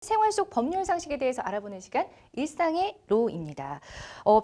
생활 속 법률 상식에 대해서 알아보는 시간 일상의 로입니다.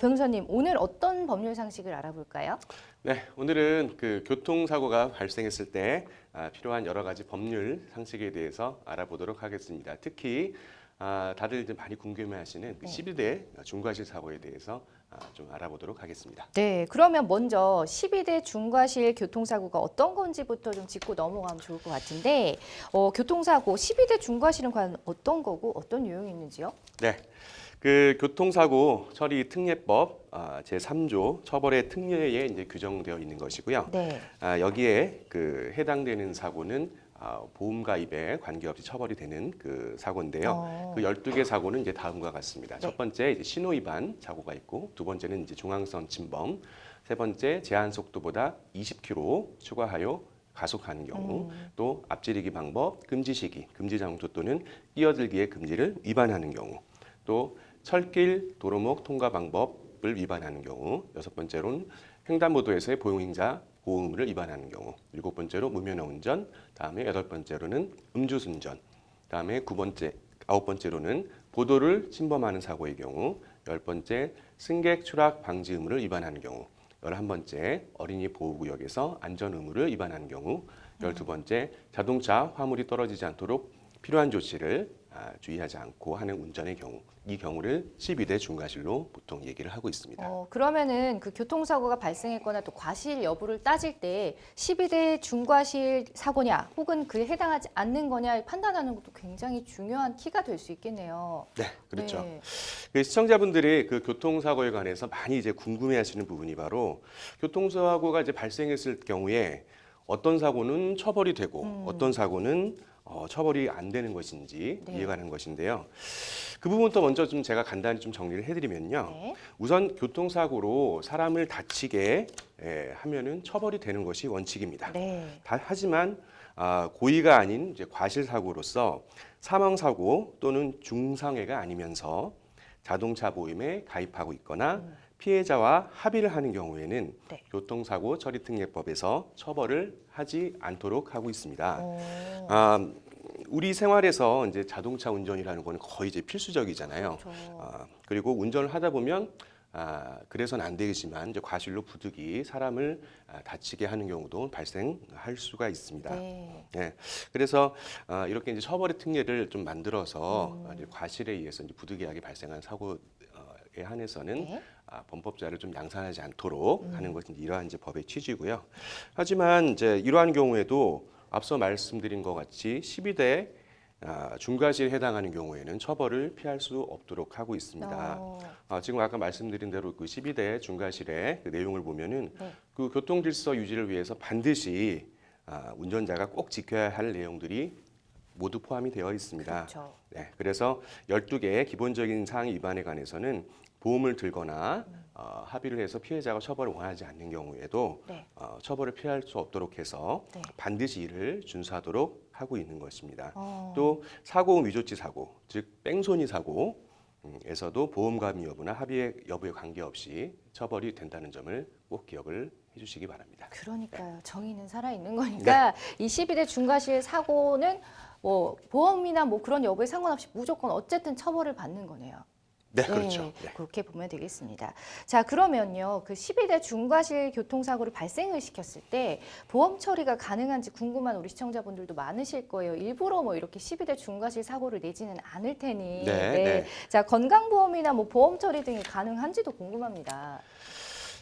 변호사님, 오늘 어떤 법률 상식을 알아볼까요? 네, 오늘은 그 교통사고가 발생했을 때 필요한 여러 가지 법률 상식에 대해서 알아보도록 하겠습니다. 특히 다들 이제 많이 궁금해하시는 그 12대 중과실 사고에 대해서 좀 알아보도록 하겠습니다. 네, 그러면 먼저 12대 중과실 교통사고가 어떤 건지부터 좀 짚고 넘어가면 좋을 것 같은데 교통사고 12대 중과실은 과연 어떤 거고 어떤 유형이 있는지요? 네, 그 교통사고 처리 특례법 제3조 처벌의 특례에 이제 규정되어 있는 것이고요. 네. 여기에 그 해당되는 사고는 보험 가입에 관계없이 처벌이 되는 그 사고인데요. 그 12개 사고는 이제 다음과 같습니다. 네. 첫 번째 이제 신호 위반 사고가 있고, 두 번째는 이제 중앙선 침범, 세 번째 제한 속도보다 20km 추가하여 가속하는 경우, 또 앞지르기 방법, 금지 시기, 금지 장소 또는 끼어들기의 금지를 위반하는 경우, 또 철길, 도로목 통과 방법을 위반하는 경우, 여섯 번째로는 횡단보도에서의 보행자 보호 의무를 위반하는 경우, 일곱 번째로 무면허 운전, 다음에 여덟 번째로는 음주운전, 다음에 아홉 번째로는 보도를 침범하는 사고의 경우, 열 번째 승객 추락 방지 의무를 위반하는 경우, 11번째 어린이 보호구역에서 안전 의무를 위반하는 경우, 12번째 자동차 화물이 떨어지지 않도록 필요한 조치를 주의하지 않고 하는 운전의 경우, 이 경우를 12대 중과실로 보통 얘기를 하고 있습니다. 그러면은 그 교통사고가 발생했거나 또 과실 여부를 따질 때 12대 중과실 사고냐 혹은 그에 해당하지 않는 거냐 판단하는 것도 굉장히 중요한 키가 될 수 있겠네요. 네, 그렇죠. 네. 그 시청자분들이 그 교통사고에 관해서 많이 이제 궁금해하시는 부분이 바로 교통사고가 이제 발생했을 경우에 어떤 사고는 처벌이 되고 어떤 사고는 처벌이 안 되는 것인지 네. 이해가 가는 것인데요. 그 부분부터 먼저 좀 제가 간단히 좀 정리를 해드리면요. 네. 우선 교통사고로 사람을 다치게 하면은 처벌이 되는 것이 원칙입니다. 네. 하지만 고의가 아닌 이제 과실사고로서 사망사고 또는 중상해가 아니면서 자동차 보험에 가입하고 있거나 피해자와 합의를 하는 경우에는 네. 교통사고 처리특례법에서 처벌을 하지 않도록 하고 있습니다. 어, 우리 생활에서 이제 자동차 운전이라는 거는 거의 이제 필수적이잖아요. 그렇죠. 그리고 운전을 하다 보면 그래서는 안 되겠지만 이제 과실로 부득이 사람을 다치게 하는 경우도 발생할 수가 있습니다. 네. 네, 그래서 이렇게 이제 처벌의 특례를 좀 만들어서 이제 과실에 의해서 이제 부득이하게 발생한 사고에 한해서는 네. 범법자를 좀 양산하지 않도록 하는 것이 이러한 이제 법의 취지고요. 하지만 이제 이러한 경우에도 앞서 말씀드린 것 같이 12대 중과실에 해당하는 경우에는 처벌을 피할 수 없도록 하고 있습니다. 지금 아까 말씀드린 대로 그 12대 중과실의 그 내용을 보면은 네. 그 교통 질서 유지를 위해서 반드시 운전자가 꼭 지켜야 할 내용들이 모두 포함이 되어 있습니다. 그렇죠. 네, 그래서 12개의 기본적인 사항 위반에 관해서는 보험을 들거나 합의를 해서 피해자가 처벌을 원하지 않는 경우에도 네. 처벌을 피할 수 없도록 해서 네. 반드시 이를 준수하도록 하고 있는 것입니다. 어. 또 사고 위조치 사고, 즉 뺑소니 사고에서도 보험 가입 여부나 합의 여부에 관계없이 처벌이 된다는 점을 꼭 기억을 해주시기 바랍니다. 그러니까요. 정의는 살아있는 거니까 이 12대 중과실 사고는 뭐 보험이나 뭐 그런 여부에 상관없이 무조건 어쨌든 처벌을 받는 거네요. 네, 그렇죠. 네. 그렇게 보면 되겠습니다. 자, 그러면요. 그 12대 중과실 교통사고를 발생을 시켰을 때 보험 처리가 가능한지 궁금한 우리 시청자분들도 많으실 거예요. 일부러 뭐 이렇게 12대 중과실 사고를 내지는 않을 테니. 네. 자, 건강보험이나 뭐 보험 처리 등이 가능한지도 궁금합니다.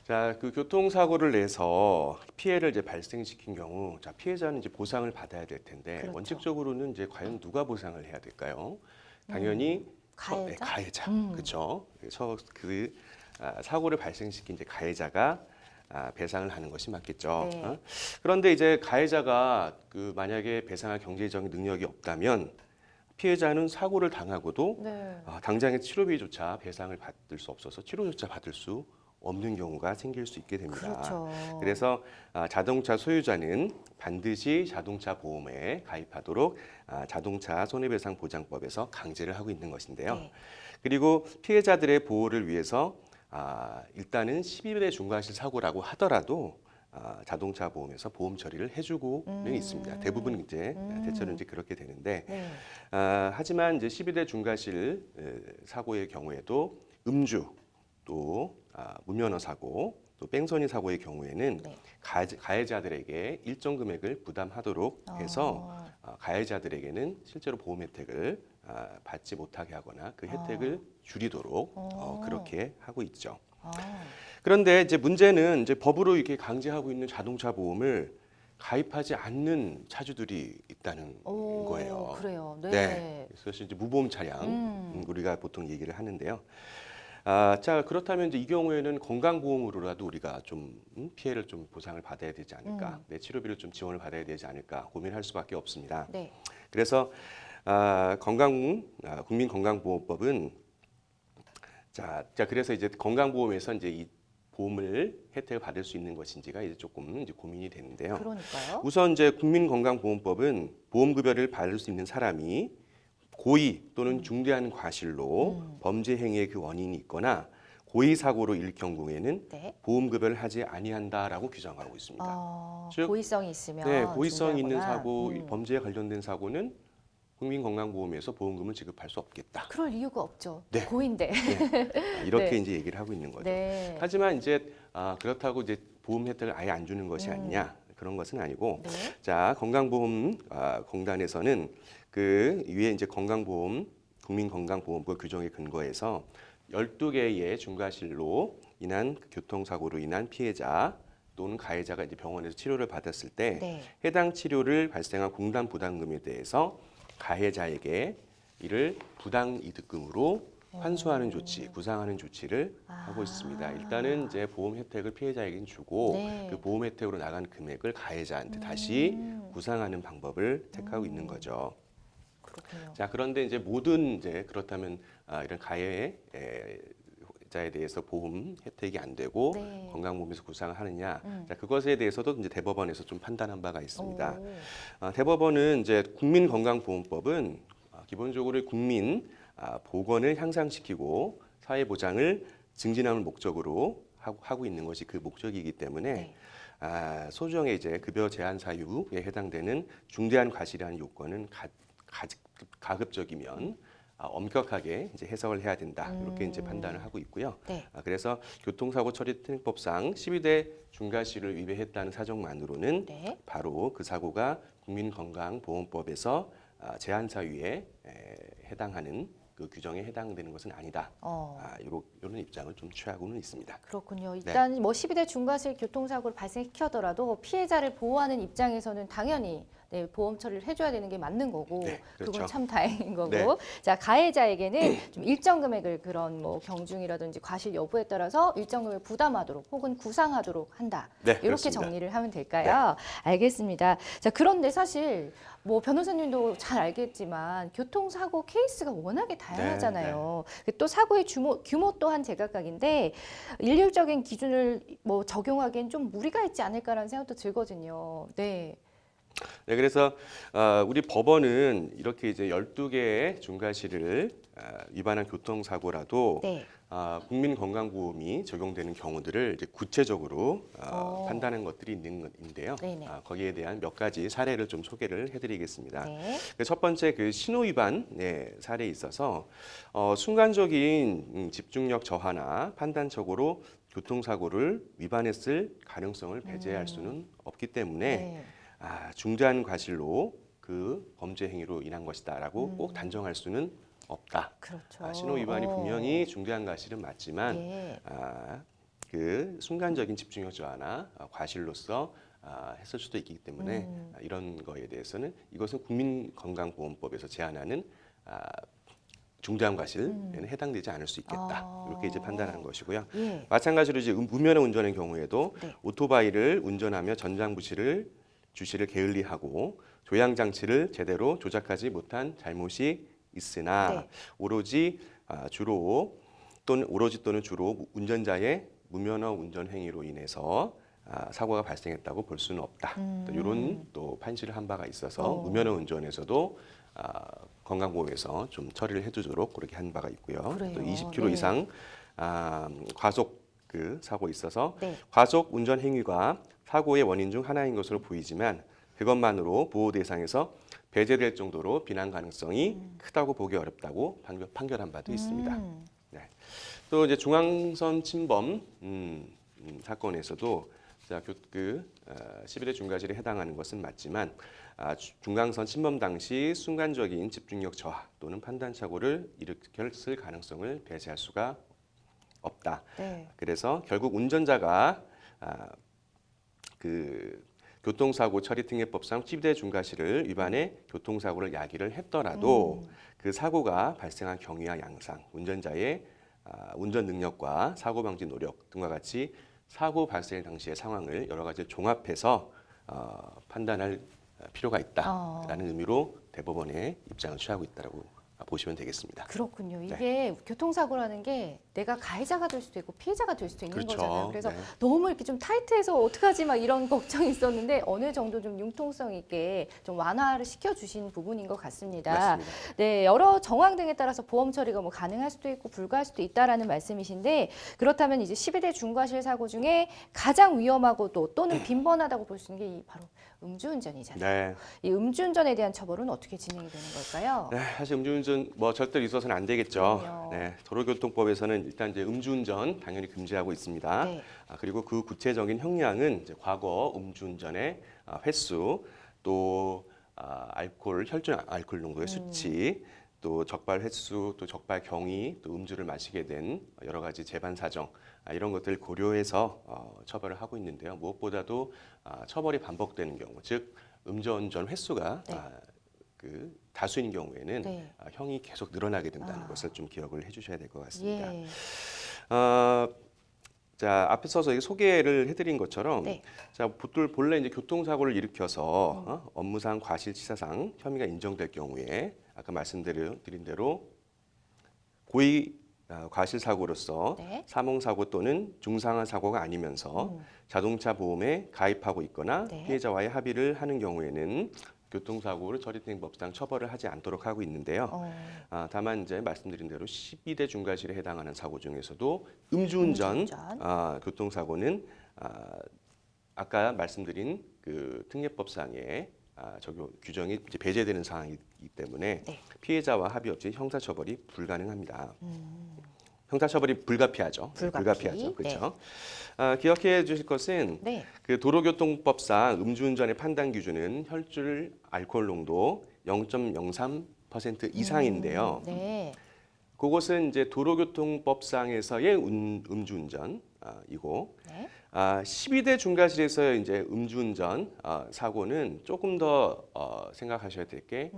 자, 그 교통사고를 내서 피해를 이제 발생시킨 경우, 자, 피해자는 이제 보상을 받아야 될 텐데, 그렇죠. 원칙적으로는 이제 과연 누가 보상을 해야 될까요? 당연히 가해자? 가해자, 그렇죠. 그래서 그 사고를 발생시킨 이제 가해자가 배상을 하는 것이 맞겠죠. 네. 그런데 이제 가해자가 그 만약에 배상할 경제적인 능력이 없다면 피해자는 사고를 당하고도 네. 당장의 치료비조차 배상을 받을 수 없어서 치료조차 받을 수 없는 경우가 생길 수 있게 됩니다. 그렇죠. 그래서 자동차 소유자는 반드시 자동차 보험에 가입하도록 자동차 손해배상보장법에서 강제를 하고 있는 것인데요. 네. 그리고 피해자들의 보호를 위해서 일단은 12대 중과실 사고라고 하더라도 자동차 보험에서 보험 처리를 해주고는 있습니다. 대부분 이제 대체로 이제 그렇게 되는데 네. 하지만 이제 12대 중과실 사고의 경우에도 음주 또 무면허 사고 또 뺑소니 사고의 경우에는 네. 가해자들에게 일정 금액을 부담하도록 해서 가해자들에게는 실제로 보험 혜택을 받지 못하게 하거나 그 혜택을 줄이도록 그렇게 하고 있죠. 아, 그런데 이제 문제는 이제 법으로 이렇게 강제하고 있는 자동차 보험을 가입하지 않는 차주들이 있다는 오, 거예요. 그래요. 네. 네. 그래서 이제 무보험 차량 우리가 보통 얘기를 하는데요. 자 그렇다면 이제 이 경우에는 건강보험으로라도 우리가 좀 피해를 좀 보상을 받아야 되지 않을까, 내 치료비를 좀 지원을 받아야 되지 않을까 고민할 수밖에 없습니다. 네. 그래서 국민건강보험법은 자 그래서 이제 건강보험에서 이제 이 보험을 혜택을 받을 수 있는 것인지가 이제 조금 이제 고민이 되는데요. 그러니까요. 우선 이제 국민건강보험법은 보험급여를 받을 수 있는 사람이 고의 또는 중대한 과실로 범죄 행위의 그 원인이 있거나 고의 사고로 일 경우에는 네. 보험급여를 하지 아니한다라고 규정하고 있습니다. 즉, 고의성이 있으면 네, 고의성 있는 중대하거나, 사고, 범죄에 관련된 사고는 국민건강보험에서 보험금을 지급할 수 없겠다. 그럴 이유가 없죠. 네. 고인데. 네, 이렇게 네. 이제 얘기를 하고 있는 거죠. 네. 하지만 이제 그렇다고 이제 보험 혜택을 아예 안 주는 것이 아니냐 그런 것은 아니고, 네. 자 건강보험 공단에서는 그 위에 이제 건강보험 국민건강보험법 규정에 근거해서 12개의 중과실로 인한 교통사고로 인한 피해자 또는 가해자가 이제 병원에서 치료를 받았을 때 네. 해당 치료를 발생한 공단 부담금에 대해서 가해자에게 이를 부당 이득금으로 환수하는 조치, 구상하는 조치를 하고 있습니다. 일단은 이제 보험 혜택을 피해자에게 주고 네. 그 보험 혜택으로 나간 금액을 가해자한테 다시 구상하는 방법을 택하고 있는 거죠. 그렇군요. 자, 그런데 이제 모든 이제 그렇다면 이런 가해자에 대해서 보험 혜택이 안 되고 네. 건강보험에서 구상을 하느냐, 자, 그것에 대해서도 이제 대법원에서 좀 판단한 바가 있습니다. 오. 대법원은 이제 국민건강보험법은 기본적으로 국민 보건을 향상시키고 사회 보장을 증진하는 목적으로 하고 있는 것이 그 목적이기 때문에 네. 소정의 이제 급여 제한 사유에 해당되는 중대한 과실이라는 요건은 가급적이면 엄격하게 이제 해석을 해야 된다. 이렇게 이제 판단을 하고 있고요. 네. 그래서 교통사고 처리 특례법상 12대 중과실을 위배했다는 사정만으로는 네. 바로 그 사고가 국민건강보험법에서 제한 사유에 해당하는 그 규정에 해당되는 것은 아니다. 이런 입장을 좀 취하고는 있습니다. 그렇군요. 일단 뭐 12대 중과실 교통사고를 발생시켜더라도 피해자를 보호하는 입장에서는 당연히 네, 보험 처리를 해줘야 되는 게 맞는 거고, 네, 그렇죠. 그건 참 다행인 거고. 네. 자, 가해자에게는 좀 일정 금액을 그런 뭐 경중이라든지 과실 여부에 따라서 일정 금액 부담하도록 혹은 구상하도록 한다. 네, 이렇게 그렇습니다. 정리를 하면 될까요? 알겠습니다. 자, 그런데 사실 뭐 변호사님도 잘 알겠지만 교통사고 케이스가 워낙에 다양하잖아요. 또 사고의 규모 또한 제각각인데 일률적인 기준을 뭐 적용하기엔 좀 무리가 있지 않을까라는 생각도 들거든요. 네. 네, 그래서 우리 법원은 이렇게 이제 12개의 중과실을 위반한 교통사고라도 네. 국민건강보험이 적용되는 경우들을 이제 구체적으로 판단한 것들이 있는데요. 네네. 거기에 대한 몇 가지 사례를 좀 소개를 해드리겠습니다. 네. 첫 번째 그 신호 위반 사례에 있어서 순간적인 집중력 저하나 판단적으로 교통사고를 위반했을 가능성을 배제할 수는 없기 때문에 네. 중대한 과실로 그 범죄 행위로 인한 것이다라고 꼭 단정할 수는 없다. 그렇죠. 신호 위반이 분명히 중대한 과실은 맞지만 예. 그 순간적인 집중력 저하나 과실로서 했을 수도 있기 때문에 이런 거에 대해서는 이것은 국민건강보험법에서 제한하는 중대한 과실에는 해당되지 않을 수 있겠다. 이렇게 이제 판단하는 것이고요. 예. 마찬가지로 이제 무면허 운전의 경우에도 네. 오토바이를 운전하며 전장 주시를 게을리하고 조향 장치를 제대로 조작하지 못한 잘못이 있으나 네. 오로지 또는 주로 운전자의 무면허 운전 행위로 인해서 사고가 발생했다고 볼 수는 없다. 또 이런 또 판시를 한 바가 있어서 무면허 운전에서도 건강보험에서 좀 처리를 해주도록 그렇게 한 바가 있고요. 그래요. 또 20km 네. 이상 과속 그 사고 있어서 네. 과속 운전 행위가 사고의 원인 중 하나인 것으로 보이지만 그것만으로 보호 대상에서 배제될 정도로 비난 가능성이 크다고 보기 어렵다고 판결한 바도 있습니다. 네. 또 이제 중앙선 침범 사건에서도 자, 11회 중과실에 해당하는 것은 맞지만 중앙선 침범 당시 순간적인 집중력 저하 또는 판단 착오를 일으켰을 가능성을 배제할 수가 없다. 네. 그래서 결국 운전자가 교통사고 처리특례법상 12대 중과실을 위반해 교통사고를 야기를 했더라도 그 사고가 발생한 경위와 양상, 운전자의 운전 능력과 사고 방지 노력 등과 같이 사고 발생 당시의 상황을 여러 가지 종합해서 판단할 필요가 있다라는 의미로 대법원의 입장을 취하고 있다고 보시면 되겠습니다. 그렇군요. 이게 네. 교통사고라는 게 내가 가해자가 될 수도 있고 피해자가 될 수도 있는 그렇죠. 거잖아요. 그래서 네. 너무 이렇게 좀 타이트해서 어떡하지 막 이런 걱정이 있었는데 어느 정도 좀 융통성 있게 좀 완화를 시켜주신 부분인 것 같습니다. 맞습니다. 네, 여러 정황 등에 따라서 보험 처리가 뭐 가능할 수도 있고 불가할 수도 있다라는 말씀이신데 그렇다면 이제 12대 중과실 사고 중에 가장 위험하고도 또는 빈번하다고 볼 수 있는 게 바로 음주운전이잖아요. 네. 이 음주운전에 대한 처벌은 어떻게 진행이 되는 걸까요? 네, 사실 음주운전 절대로 있어서는 안 되겠죠. 그럼요. 네, 도로교통법에서는 일단 이제 음주운전 당연히 금지하고 있습니다. 네. 그리고 그 구체적인 형량은 이제 과거 음주운전의 횟수, 또 혈중 알코올 농도의 수치, 또 적발 횟수, 또 적발 경위, 또 음주를 마시게 된 여러 가지 재반 사정 이런 것들을 고려해서 처벌을 하고 있는데요. 무엇보다도 처벌이 반복되는 경우, 즉 음주운전 횟수가 네. 다수인 경우에는 네. 형이 계속 늘어나게 된다는 것을 좀 기억을 해주셔야 될 것 같습니다. 예. 자, 앞서서 소개를 해드린 것처럼, 네. 자, 본래 이제 교통사고를 일으켜서 업무상 과실치사상 혐의가 인정될 경우에 아까 말씀드린 대로 고의 과실사고로서 네. 사망사고 또는 중상한 사고가 아니면서 자동차 보험에 가입하고 있거나 네. 피해자와의 합의를 하는 경우에는 교통사고를 처리특례법상 처벌을 하지 않도록 하고 있는데요. 다만 이제 말씀드린 대로 12대 중과실에 해당하는 사고 중에서도 음주운전. 교통사고는 아까 말씀드린 그 특례법상의 적용 규정이 이제 배제되는 상황이기 때문에 네. 피해자와 합의 없이 형사처벌이 불가능합니다. 형사처벌이 불가피하죠. 불가피하죠. 그렇죠. 기억해 주실 것은 네. 그 도로교통법상 음주운전의 판단 기준은 혈중 알코올 농도 0.03% 이상인데요. 네. 그것은 이제 도로교통법상에서의 음주운전이고, 네. 12대 중과실에서의 이제 음주운전 사고는 조금 더 생각하셔야 될 게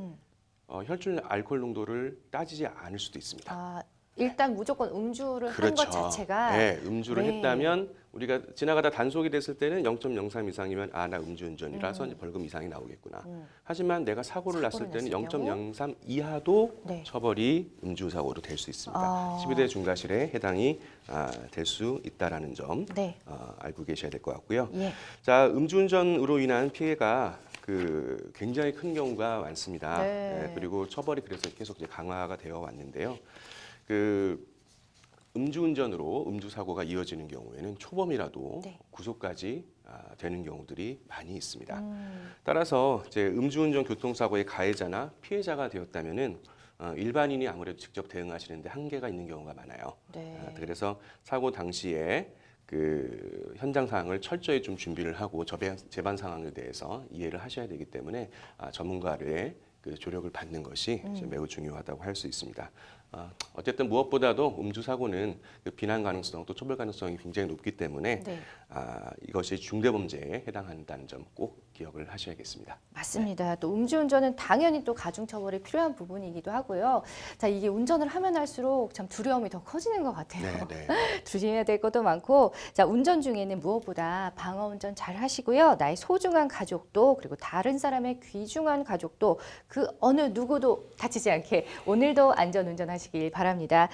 혈중 알코올 농도를 따지지 않을 수도 있습니다. 일단 무조건 음주를 한 그렇죠. 것 자체가 네, 음주를 네. 했다면 우리가 지나가다 단속이 됐을 때는 0.03 이상이면 나 음주운전이라서 이제 벌금 이상이 나오겠구나. 하지만 내가 사고를 났을 때는 냈을 경우? 0.03 이하도 네. 처벌이 음주사고로 될 수 있습니다. 12대 중과실에 해당이 될 수 있다라는 점 네. 알고 계셔야 될 것 같고요. 예. 자, 음주운전으로 인한 피해가 굉장히 큰 경우가 많습니다. 네. 그리고 처벌이 그래서 계속 이제 강화가 되어 왔는데요. 음주운전으로 음주사고가 이어지는 경우에는 초범이라도 네. 구속까지 되는 경우들이 많이 있습니다. 따라서 이제 음주운전 교통사고의 가해자나 피해자가 되었다면은 일반인이 아무래도 직접 대응하시는데 한계가 있는 경우가 많아요. 네. 그래서 사고 당시에 현장 상황을 철저히 좀 준비를 하고 재반 상황에 대해서 이해를 하셔야 되기 때문에 전문가의 조력을 받는 것이 매우 중요하다고 할 수 있습니다. 어쨌든 무엇보다도 음주 사고는 비난 가능성 또 처벌 가능성이 굉장히 높기 때문에 네. 이것이 중대범죄에 해당한다는 점 꼭 기억을 하셔야겠습니다. 맞습니다. 또 음주운전은 당연히 또 가중처벌이 필요한 부분이기도 하고요. 자, 이게 운전을 하면 할수록 참 두려움이 더 커지는 것 같아요. 네. 조심해야 될 것도 많고, 자, 운전 중에는 무엇보다 방어운전 잘 하시고요. 나의 소중한 가족도 그리고 다른 사람의 귀중한 가족도 그 어느 누구도 다치지 않게 오늘도 안전운전하시길 바랍니다.